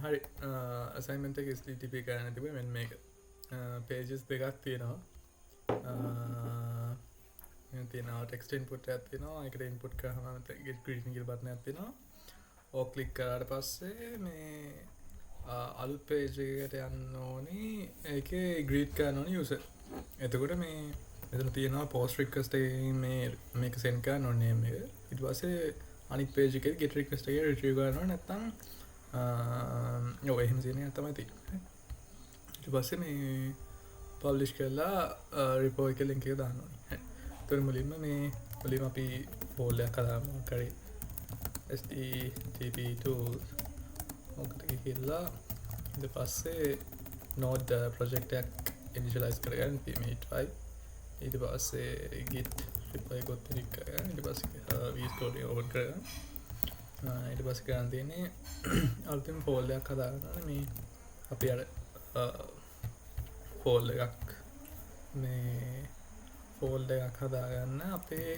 හරි අසයින්මන්ට් එක STTP කරන්න තිබුණේ මෙන්න මේක. pages දෙකක් තියෙනවා. තියෙනවා text input එකක් තියෙනවා. ඒකට input කරාම get greeting කියලා බටන් එකක් තියෙනවා. ඕක ක්ලික් කරාට පස්සේ මේ අලුත් page එකකට යන්න ඕනි. ඒකේ greet කරන්න ඕනි user. එතකොට මේ මෙතන තියෙනවා post request එකකින් මේක send කරන්න ඕනේ name එක. ඊට පස්සේ අනිත් page එකේ get request එක retrieve කරන්න ඕනේ නැත්නම් ඔය එහෙම තියෙන එක තමයි තියෙන්නේ. ඊට පස්සේ මේ publish කරලා repo එකේ link එක දාන්න ඕනේ. හරි. ඒතර මුලින්ම අපි folder එකක් හදාමු. කරේ STTP tools ඔකට ගිහිල්ලා ඊට පස්සේ node project එකක් initialize කරගන්න p8 ඊට පස්සේ git repo එක click කරගන්න ඊට පස්සේ vs code එක open කරගන්න ඊට පස්සේ කරන්න තියෙන්නේ අලුතෙන් folder එකක් හදාගන්න ඕනේ මේ අපි අර folder එකක් හදාගන්න අපේ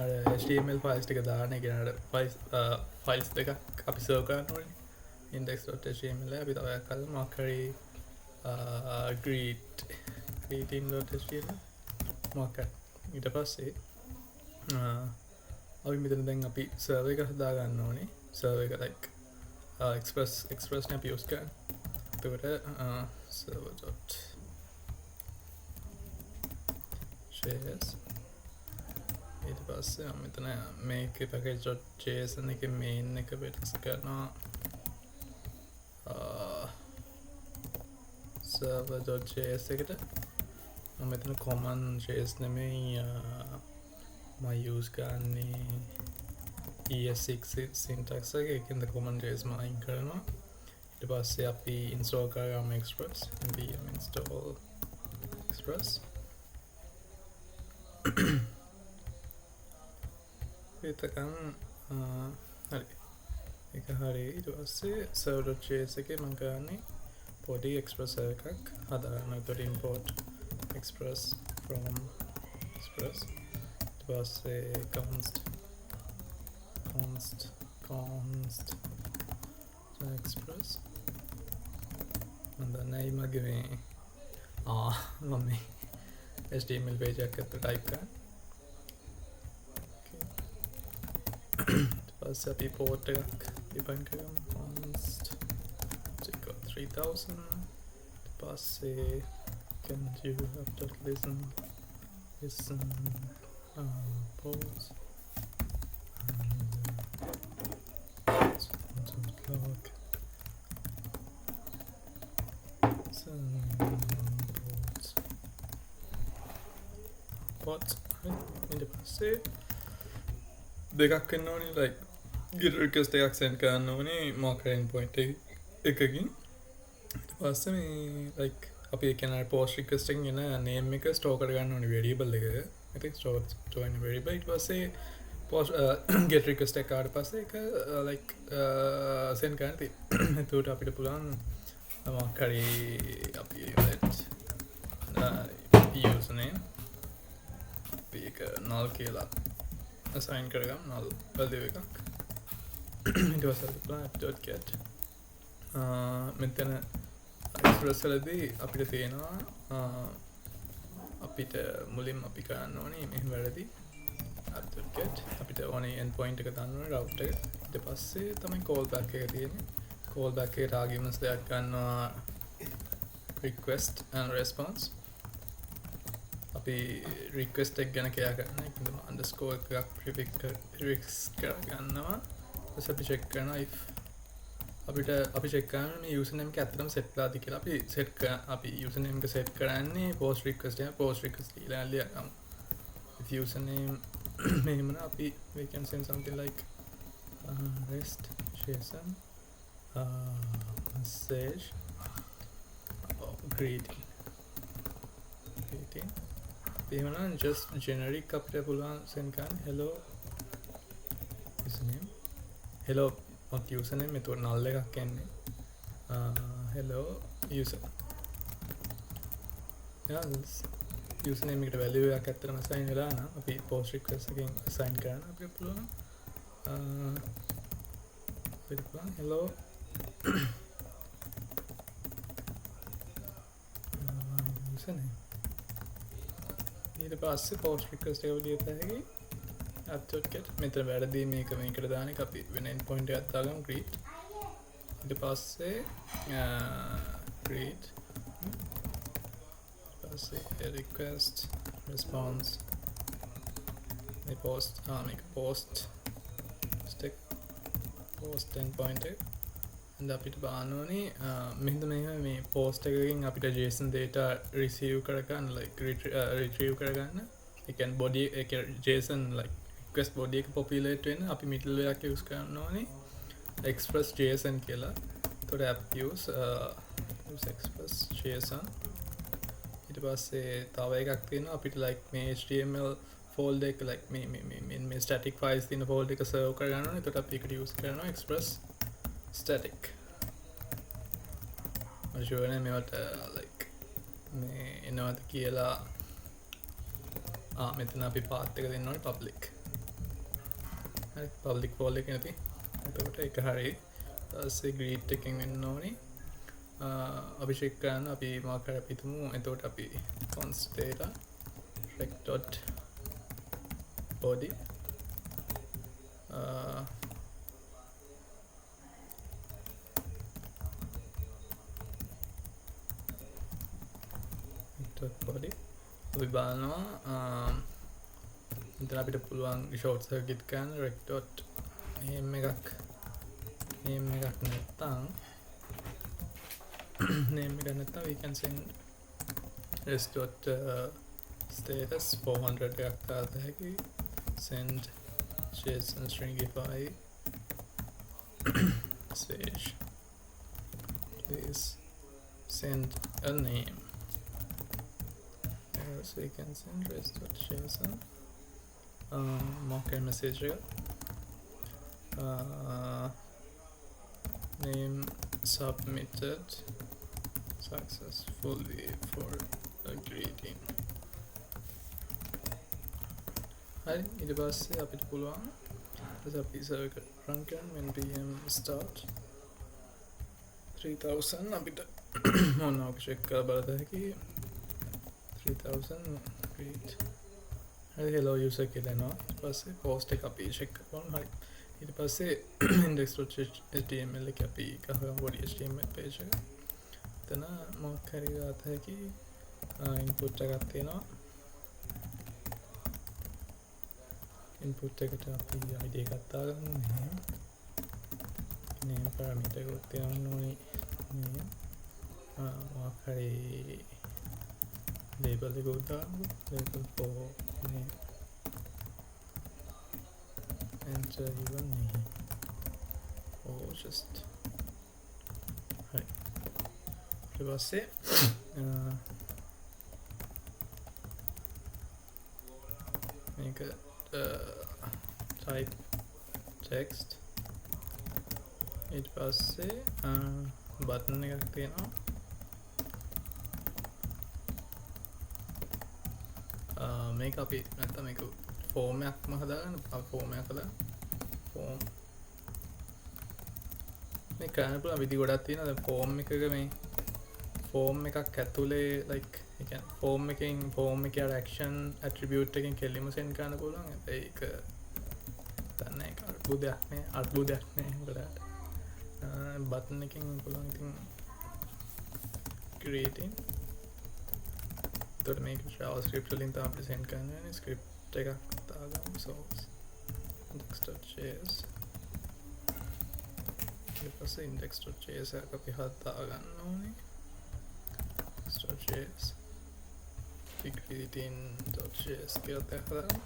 අර HTML files ටික දාන්න කියන files දෙකක් අපි serve කරන්න ඕනේ index.html අපි තව එකක් හදමු මොකක් හරි greeting.html මොකක් හරි ඊට පස්සේ අපි මෙතන දැන් අපි server එක හදා ගන්න ඕනේ server එක like express නේ අපි use කරන්නේ එතකොට server.js ඊට පස්සේ මම මෙතන make package.json එකේ main එක වෙනස් කරනවා server.js එකට මම මෙතන common js නෙමෙයි මම use කරන්නේ ES6 syntax එක ඒකෙන්ද common js මම අයින් කරනවා ඊට පස්සේ අපි install කරගමු express npm install express එතකන් හරි ඒක හරි ඊට පස්සේ server.js එකේ මම කරන්නේ podi express එකක් හදාගන්න. ඒතකොට import express from express ඊට පස්සේ const express මම දන්නේ මගේ මේ මම මේ HTML page එකක් අතට type කරා පස්සේ අපි port එකක් define කරමු const 3000 පස්සේ can you have to listen pause log ports ඊට පස්සේ දෙකක් වෙන්න ඕනේ like get request එකක් send කරන්න ඕනේ marker endpoint එකකින් ඊට පස්සේ මේ like අපි ඒ කියන්නේ post request එකෙන් එන name එක store කරගන්න ඕනේ variable එකක ඉතින් store වෙන variable ඊට පස්සේ post get request එක ආවට පස්සේ ඒක like send කරන්න තියෙනවා එතකොට අපිට පුළුවන් මොකක් හරි අපි username අපි ඒක null කියලා assign කරගමු null value එකක් ඊට පස්සේ .get මෙතන express වලදී අපිට තියෙනවා අපිට මුලින්ම අපි කරන්න ඕනේ මෙහෙම වැරදි .get අපිට ඕනේ endpoint එක දාන්න ඕනේ route එක ඊට පස්සේ තමයි callback එක තියෙන්නේ callback එකට arguments දෙකක් ගන්නවා request and response අපි request එක ගැන කියා ගන්න ඒකෙන්ද underscore එකක් prefix කරගන්නවා ඊට අපි check කරනවා if අපි check කරනවා මේ username එක ඇත්තටම set වෙලාද කියලා අපි username එක set කරන්නේ post request කියලා ලියගමු if username මෙහෙම නම් අපි we can send something like rest json message greeting එහෙම නම් just generic අපිට පුළුවන් send කරන්න hello username hello not username මෙතන null එකක් එන්නේ hello user username එකට value එකක් ඇත්තටම assign වෙලා නම් අපි post request එකෙන් assign කරන්න අපිට පුළුවන් hello username. ඊට පස්සේ post request එක විදිහට හැකි app.get මෙතන වැරදි මේකට දාන එක අපි වෙන endpoint එකක් දාගමු greet. ඊට පස්සේ greet පස්සේ request response මේ post මේක post stack post endpoint එක and අපිට බලන්න ඕනේ මෙහෙම මේ post එකකින් අපිට JSON data receive කරගන්න like retrieve කරගන්න ඒ කියන්නේ body එක JSON like request body එක populate වෙන අපි middleware එකක් use කරන්න ඕනේ express JSON කියලා. එතකොට app use express JSON. ඊට පස්සේ තව එකක් තියෙනවා අපිට like මේ HTML folder එක like මේ static files තියෙන folder එක serve කරගන්න ඕනේ. එතකොට අපි ඒකට use කරනවා express static. මම මේවට like මේ එනවාද කියලා මෙතන අපි path එක දෙන්න ඕනේ public. හරි public folder එක නැති. එතකොට ඒක හරි. ඊපස්සේ greet එකකින් වෙන්න ඕනේ. අපි check කරන්න අපි මොකක් හරි අපි හිතමු. එතකොට අපි const data rect.body body අපි බලනවා මෙතන අපිට පුළුවන් short circuit කරන්න rect.name එකක් නැත්තම් name එක නැත්තම් we can send s.status 400 එකක් දාත හැකි send JSON stringify message please send a name. So we can send rest.json marker message name submitted successfully for a greeting. Hi, ඊට පස්සේ අපිට පුළුවන් අපි server එක run කරන්න when pm start 3000 අපිට මොනවාක check කරලා බලත හැකි 3000 greet. හරි hello user කියලා එනවා. ඊට පස්සේ post එක අපි check කරනවා. හරි. ඊට පස්සේ index.html එක අපි ගහගමු body html page එක. එතන මොකක් හරි දාත හැකි input එකක් තියෙනවා. input එකට අපි id එකක් දාගමු. name parameter එකක් තියන්න ඕනේ. මොකක් හරි label එක දාමු. label for name enter your name or just right. ඊට පස්සේ මේක type text ඊට පස්සේ button එකක් තියෙනවා. මේක අපි නැත්තම් මේක ෆෝම් එකක්ම හදාගන්න ෆෝම් එකක් හදාගන්න ෆෝම් මේ කරන්න පුළුවන් විදි ගොඩක් තියෙනවා. දැන් ෆෝම් එකක මේ ෆෝම් එකක් ඇතුලේ like ඒ කියන්නේ ෆෝම් එකෙන් ෆෝම් එකේ action attribute එකෙන් කෙලින්ම send කරන්න පුළුවන්. ඒක දන්නේ ඒක අර්බුදයක් නෑ උඩට button එකෙන් පුළුවන් ඉතින් creating तो මේක JavaScript වලින් තමයි අපිට send කරන්න වෙන්නේ. script එකක් දාගමු source index.js ඊට පස්සේ index.js එක අපි හදාගන්න ඕනේ. index.js greeting.js කියලා දාගමු.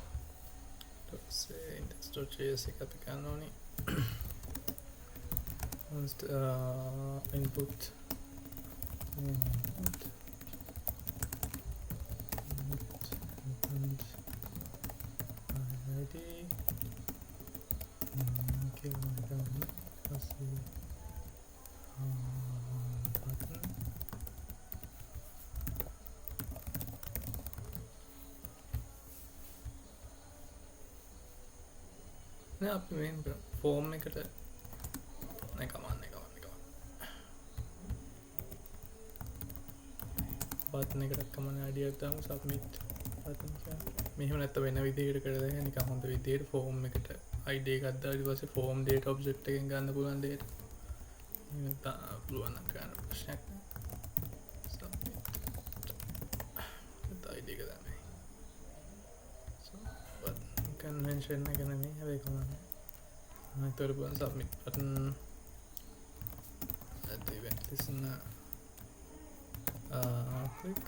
ඊට පස්සේ index.js එක අපි ගන්න ඕනේ. input අපි මේ ෆෝම් එකට කමන්න බටන් එකක් කමන අඩියට දාමු සබ්මිට් බටන් එක. මෙහෙම නැත්නම් වෙන විදිහකට කරලා දැන් නිකන් හොඳ විදිහට ෆෝම් එකට ID එකක් දාලා ඊට පස්සේ ෆෝම් data object එකෙන් ගන්න පුළුවන් data. මේක පුළුවන් නම් කරන්න ප්‍රශ්නයක් නෑ. සබ්මිට්. ID එක දාන්න. So button convention එක නෙමෙයි හැබැයි කමන්නේ. මම තොර පුළුවන් submit button at the event listener click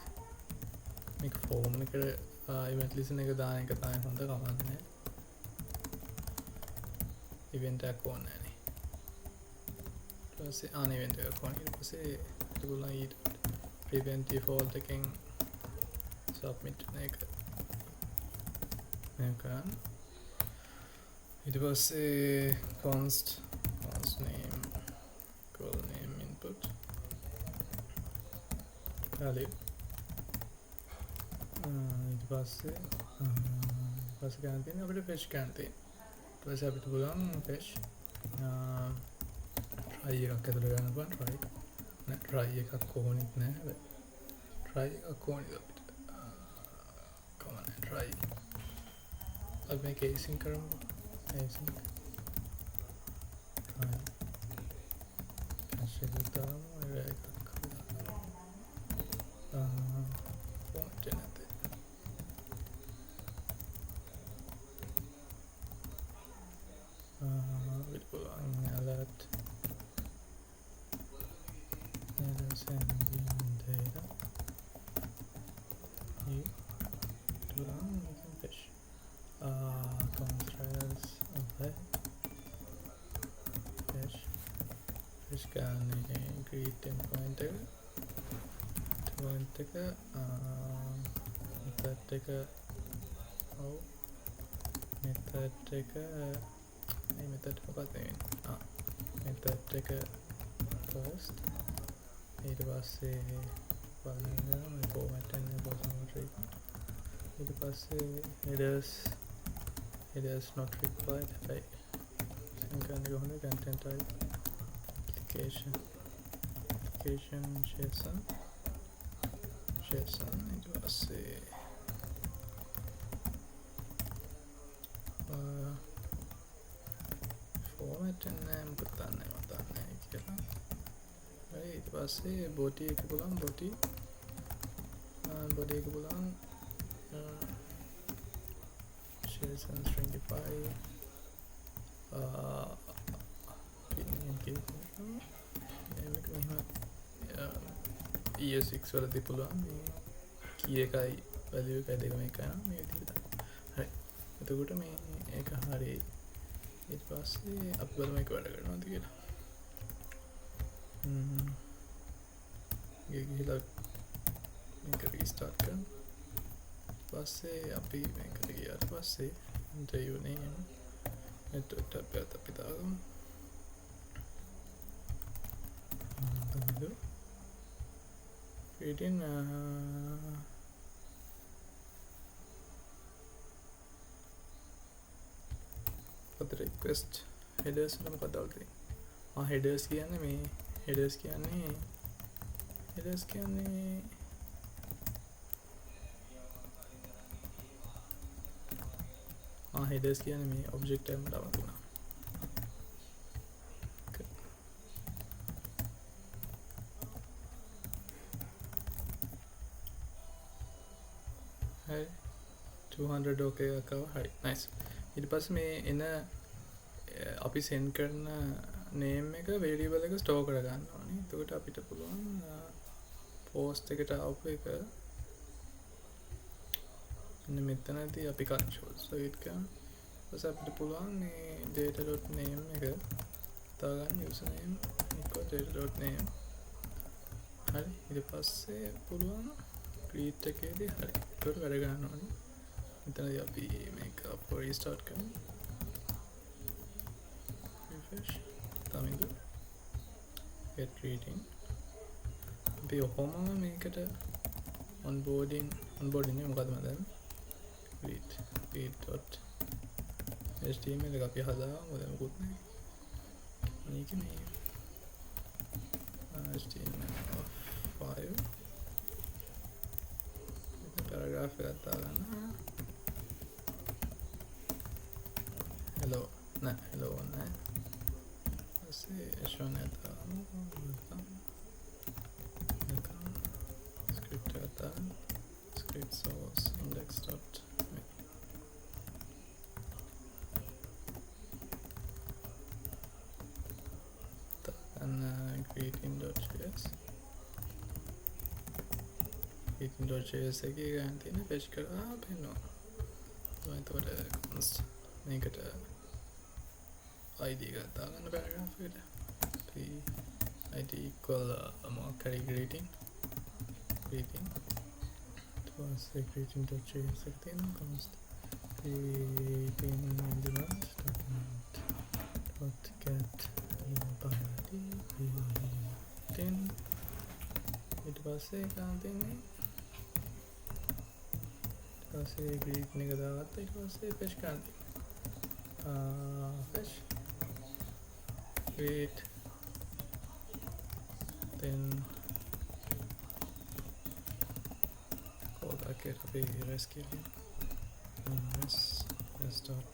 මේක ෆෝම් එකට event listener එක දාන එක තමයි හොඳ කමන්නේ. event එකක් ඕනේ නෑනේ. ඊට පස්සේ event එකක් ඕනේ. ඊට පස්සේ පුළුවන් ඊට prevent default එකෙන් submit එක මේකන් ඊට පස්සේ const name call name input value ඊට පස්සේ ගන්න තියෙන අපිට fetch ගන්න තියෙන ඊට පස්සේ අපිට පුළුවන් fetch try එකක් ඇතුළේ ගන්න පුළුවන් try එකක් ඕනෙත් නෑ හැබැයි try එකක් ඕනේ අපිට try अब मैं casing करूँगा casing try कैसे होता है मेरा एक point जनाते बिल्कुल alert sending data here run we can fish constraints okay fish can create endpoint method post ඊට පස්සේ බලන්න format and ඊට පස්සේ headers not required right සංකල්ප ගොහන content type application JSON ඊට පස්සේ format and මොකක්ද මතන්නේ කියලා ඊට පස්සේ body එක බලන්න body එක බලන්න JSON stringify ES6 වලදී පුළුවන් මේ key එකයි value එකයි දෙකම එකයි නම් මේ විදිහට හරි එතකොට මේ ඒක හරි ඊට පස්සේ අපි බලමු මේක වැඩ කරනවද කියලා ගිහිලා මේක restart කරමු පස්සේ අපි මේකට ගියාට පස්සේ interview name network tab එකට අපි දාගමු creating for the request headers වල මොකක්ද අවුලේ headers කියන්නේ මේ headers කියන්නේ headers කියන්නේ මේ object එකම දාන්න පුළුවන් හරි 200 okay එකක් ආවා හරි nice ඊට පස්සේ මේ එන අපි send කරන name එක variable එක store කර ගන්න ඕනේ එතකොට අපිට පුළුවන් post එකට ආපු එක මෙන්න මෙතනදී අපි control select කරන ඊපස්සේ අපිට පුළුවන් මේ data.name එක දාගන්න username equal data.name හරි ඊට පස්සේ පුළුවන් create එකේදී හරි ඒක වැඩ ගන්න ඕනේ මෙතනදී අපි මේක restart කරමු refresh තමින්ද get greeting අපි ඔහොම මේකට onboarding නේ මොකද්ද මම දන්නේ read.html එක අපි හදාගමු දැන් මොකුත් නැහැ මේක මේ HTML5 පැරග්‍රාෆ් එකක් දාගන්න. hello නෑ ඊපස්සේ show නැතාම script එකක් දාන්න. script source index dot greeting.js එකේ ගන්න තියෙන fetch කරලා පෙන්නනවා. එතකොට const මේකට id එකක් දාගන්න paragraph එකට. id equal මොකක් හරි greeting ඊට පස්සේ greeting.js එක තියෙනවා const greeting element dot get ඊට පස්සේ ගන්න තියෙන්නේ greet එක දාගත්තා. ඊට පස්සේ fetch ගන්න fetch greet then call back it අපි rescue res dot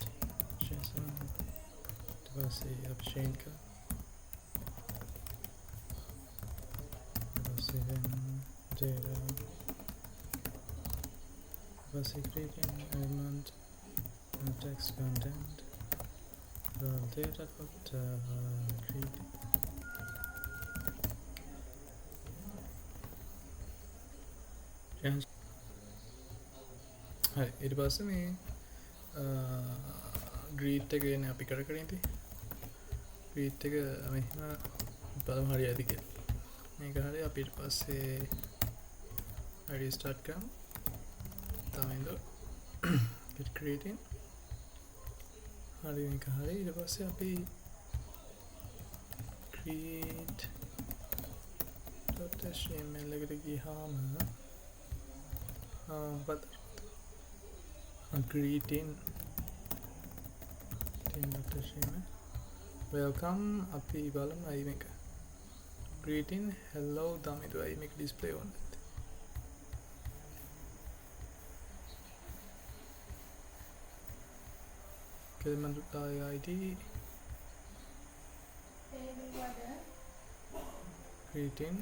json ඊට පස්සේ අපි change කරා. data greeting element text content data dot greeting හරි. ඊට පස්සේ මේ greet එක එන්නේ අපි කර ඉඳි greet එක මෙහෙම බලමු හරි ඇති කියලා. මේක හරි. අපි ඊට පස්සේ restart කරමු. තමයි git creating හරි මේක හරි. ඊට පස්සේ අපි create .html එකට ගියාම greeting welcome අපි බලමු අයි මේක greeting hello තමයි to I make display on it. element id greeting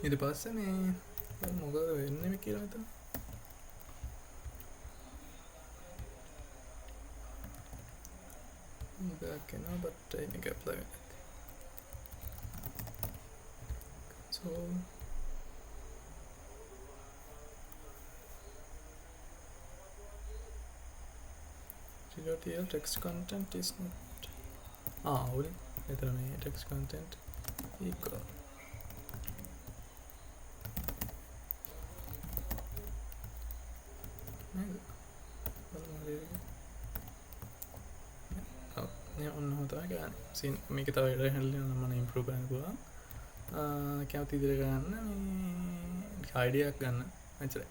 ඊට පස්සේ මේ මොකද වෙන්නේ මේ කියලා හිතන්න. back now but I make apply it. So GTL text content is not only text content equal ඔන්න හොතම ගන්න සින් මේක තව ඉර හැල්ලෙන මම ඉම්ප්‍රූව් කරන්න පුළුවන්. කැමති විදිහට ගන්න මේ අයිඩියාවක් ගන්න එච්චරයි.